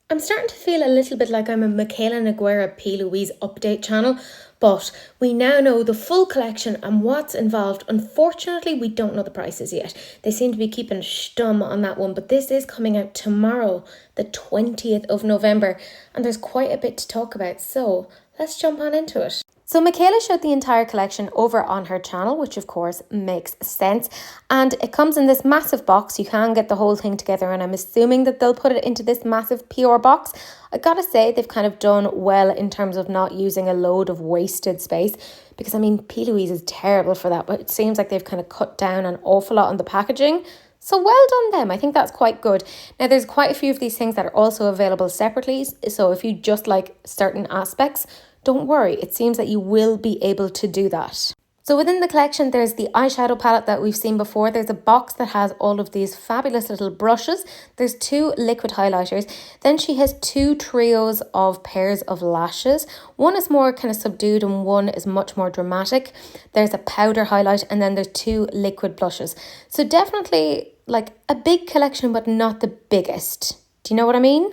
I'm starting to feel a little bit like I'm a Mikayla Nogueira Louise update channel, but we now know the full collection and what's involved. Unfortunately, we don't know the prices yet. They seem to be keeping stum on that one, but this is coming out tomorrow, the 20th of November, and there's quite a bit to talk about, so let's jump on into it. So Mikayla showed the entire collection over on her channel, which of course makes sense. And it comes in this massive box. You can get the whole thing together, and I'm assuming that they'll put it into this massive PR box. I gotta say, they've kind of done well in terms of not using a load of wasted space, because I mean, Plouise is terrible for that, but it seems like they've kind of cut down an awful lot on the packaging. So well done them. I think that's quite good. Now, there's quite a few of these things that are also available separately. So if you just like certain aspects, don't worry, it seems that you will be able to do that. So within the collection, there's the eyeshadow palette that we've seen before. There's a box that has all of these fabulous little brushes. There's 2 liquid highlighters. Then she has 2 trios of pairs of lashes. One is more kind of subdued and one is much more dramatic. There's a powder highlight, and then there's 2 liquid blushes. So definitely like a big collection, but not the biggest. Do you know what I mean?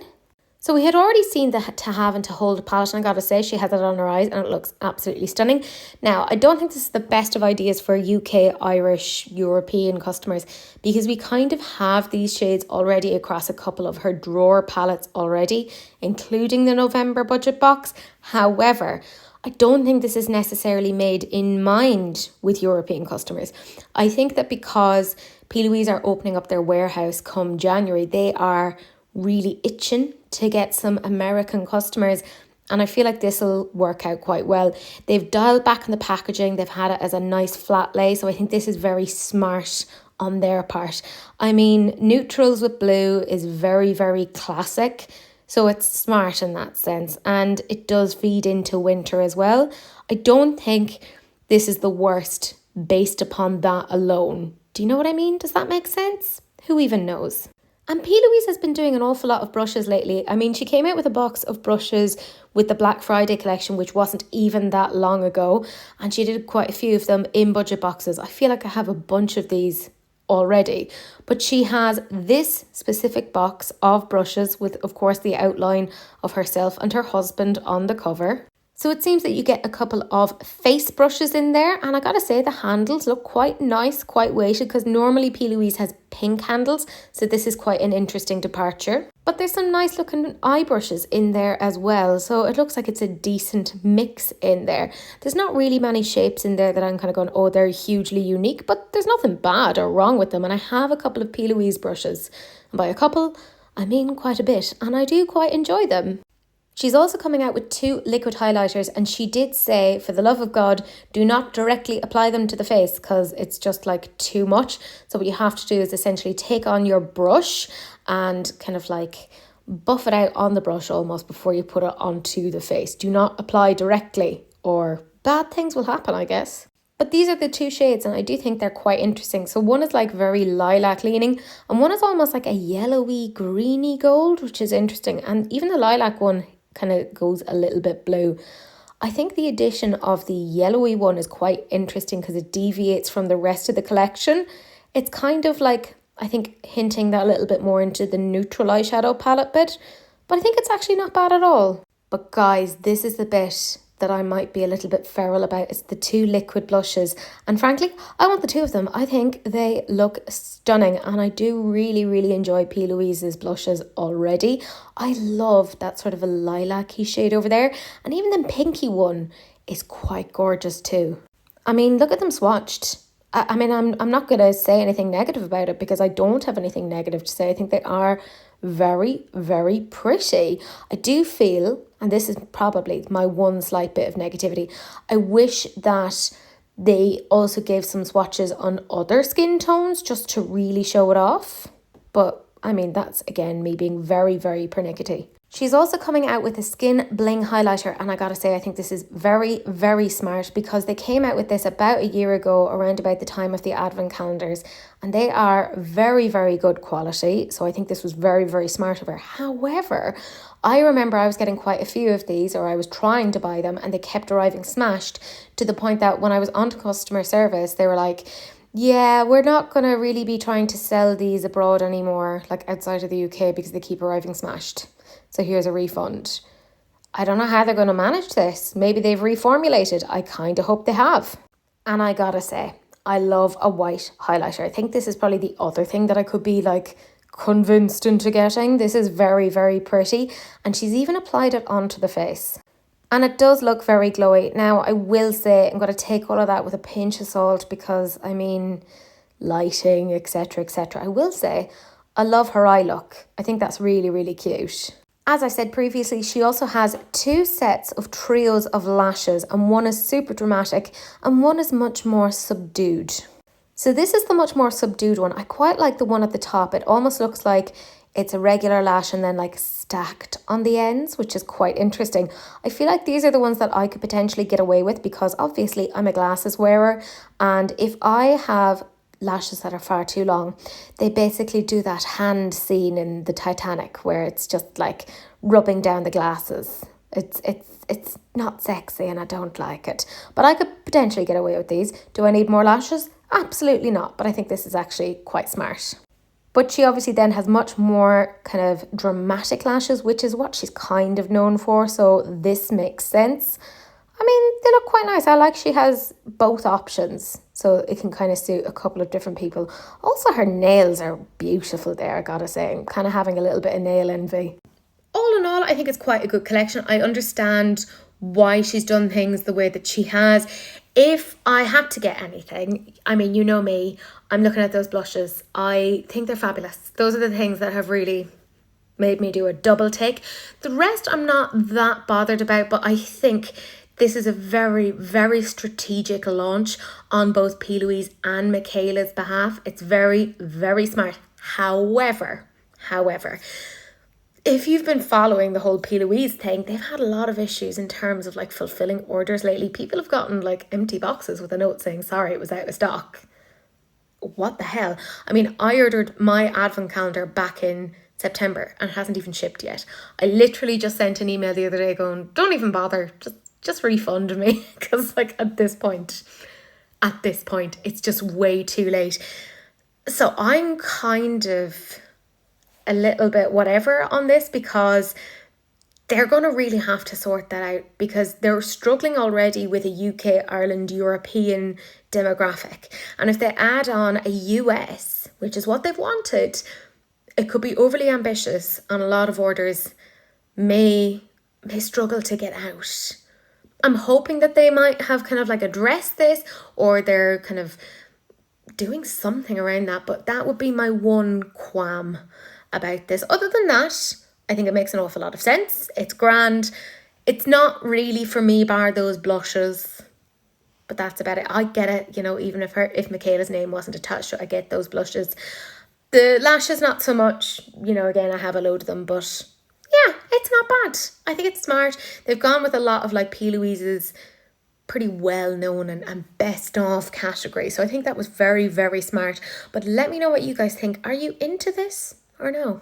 So we had already seen the To Have and To Hold palette, and I gotta say, she has it on her eyes and it looks absolutely stunning. Now, I don't think this is the best of ideas for UK, Irish, European customers, because we kind of have these shades already across a couple of her drawer palettes already, including the November budget box. However, I don't think this is necessarily made in mind with European customers. I think that because Plouise are opening up their warehouse come January, they are really itching to get some American customers, and I feel like this will work out quite well. They've dialed back on the packaging, they've had it as a nice flat lay, so I think this is very smart on their part. I mean, neutrals with blue is very, very classic, so it's smart in that sense, and it does feed into winter as well. I don't think this is the worst based upon that alone. Do you know what I mean? Does that make sense? Who even knows? And Louise has been doing an awful lot of brushes lately. I mean, she came out with a box of brushes with the Black Friday collection, which wasn't even that long ago. And she did quite a few of them in budget boxes. I feel like I have a bunch of these already. But she has this specific box of brushes with, of course, the outline of herself and her husband on the cover. So it seems that you get a couple of face brushes in there, and I gotta say the handles look quite nice, quite weighted, because normally Louise has pink handles, so this is quite an interesting departure. But there's some nice looking eye brushes in there as well, so it looks like it's a decent mix in there. There's not really many shapes in there that I'm kind of going, oh, they're hugely unique, but there's nothing bad or wrong with them, and I have a couple of Louise brushes. And by a couple, I mean quite a bit, and I do quite enjoy them. She's also coming out with 2 liquid highlighters, and she did say, for the love of God, do not directly apply them to the face because it's just like too much. So what you have to do is essentially take on your brush and kind of like buff it out on the brush almost before you put it onto the face. Do not apply directly or bad things will happen, I guess. But these are the 2 shades, and I do think they're quite interesting. So one is like very lilac leaning, and one is almost like a yellowy, greeny gold, which is interesting. And even the lilac one kind of goes a little bit blue. I think the addition of the yellowy one is quite interesting because it deviates from the rest of the collection. It's kind of like, I think, hinting that a little bit more into the neutral eyeshadow palette bit, but I think it's actually not bad at all. But guys, this is the bit that I might be a little bit feral about. It's the 2 liquid blushes, and frankly I want the 2 of them. I think they look stunning, and I do really enjoy Louise's blushes already. I love that sort of a lilac-y shade over there, and even the pinky one is quite gorgeous too. I mean, look at them swatched. I mean, I'm not going to say anything negative about it because I don't have anything negative to say. I think they are very pretty. I do feel, and this is probably my one slight bit of negativity, I wish that they also gave some swatches on other skin tones just to really show it off. But I mean, that's again me being very pernickety. She's also coming out with a Skin Bling highlighter, and I gotta say I think this is very smart because they came out with this about a year ago around about the time of the advent calendars, and they are very good quality, so I think this was very smart of her. However, I remember I was getting quite a few of these, or I was trying to buy them, and they kept arriving smashed to the point that when I was on to customer service, they were like, yeah, we're not going to really be trying to sell these abroad anymore, like outside of the UK, because they keep arriving smashed. so here's a refund. I don't know how they're going to manage this. Maybe they've reformulated. I kind of hope they have. And I gotta say, I love a white highlighter. I think this is probably the other thing that I could be like convinced into getting. This is very, very pretty. And she's even applied it onto the face. And it does look very glowy. Now, I will say I'm going to take all of that with a pinch of salt because, I mean, lighting, etc., etc. I will say I love her eye look. I think that's really, really cute. As I said previously, she also has 2 sets of trios of lashes, and one is super dramatic and one is much more subdued. So this is the much more subdued one. I quite like the one at the top. It almost looks like it's a regular lash and then like stacked on the ends, which is quite interesting. I feel like these are the ones that I could potentially get away with because obviously I'm a glasses wearer, and if I have lashes that are far too long, they basically do that hand scene in the Titanic where it's just like rubbing down the glasses. It's not sexy and I don't like it. But I could potentially get away with these. Do I need more lashes? Absolutely not. But I think this is actually quite smart. But she obviously then has much more kind of dramatic lashes, which is what she's kind of known for. So this makes sense. I mean, they look quite nice. I like she has both options. So it can kind of suit a couple of different people. Also, her nails are beautiful there, I gotta say. I'm kind of having a little bit of nail envy. All in all, I think it's quite a good collection. I understand why she's done things the way that she has. If I had to get anything, I mean, you know me, I'm looking at those blushes. I think they're fabulous. Those are the things that have really made me do a double take. The rest I'm not that bothered about, but I think this is a very, very strategic launch on both Plouise and Mikayla's behalf. It's very, very smart. However, if you've been following the whole Plouise thing, they've had a lot of issues in terms of like fulfilling orders lately. People have gotten like empty boxes with a note saying, sorry, it was out of stock. What the hell? I mean, I ordered my advent calendar back in September and it hasn't even shipped yet. I literally just sent an email the other day going, don't even bother, just refund me, because like at this point it's just way too late. So I'm kind of a little bit whatever on this because they're going to really have to sort that out because they're struggling already with a UK, Ireland, European demographic. And if they add on a US, which is what they've wanted, it could be overly ambitious and a lot of orders may struggle to get out. I'm hoping that they might have kind of like addressed this or they're kind of doing something around that, but that would be my one qualm about this. Other than that, I think it makes an awful lot of sense. It's grand. It's not really for me bar those blushes, but that's about it. I get it, you know, even if Mikayla's name wasn't attached to it, I get those blushes. The lashes, not so much. You know, again, I have a load of them, but yeah, it's not bad. I think it's smart. They've gone with a lot of like Plouise's pretty well known and best of category. So I think that was very, very smart. But let me know what you guys think. Are you into this or no?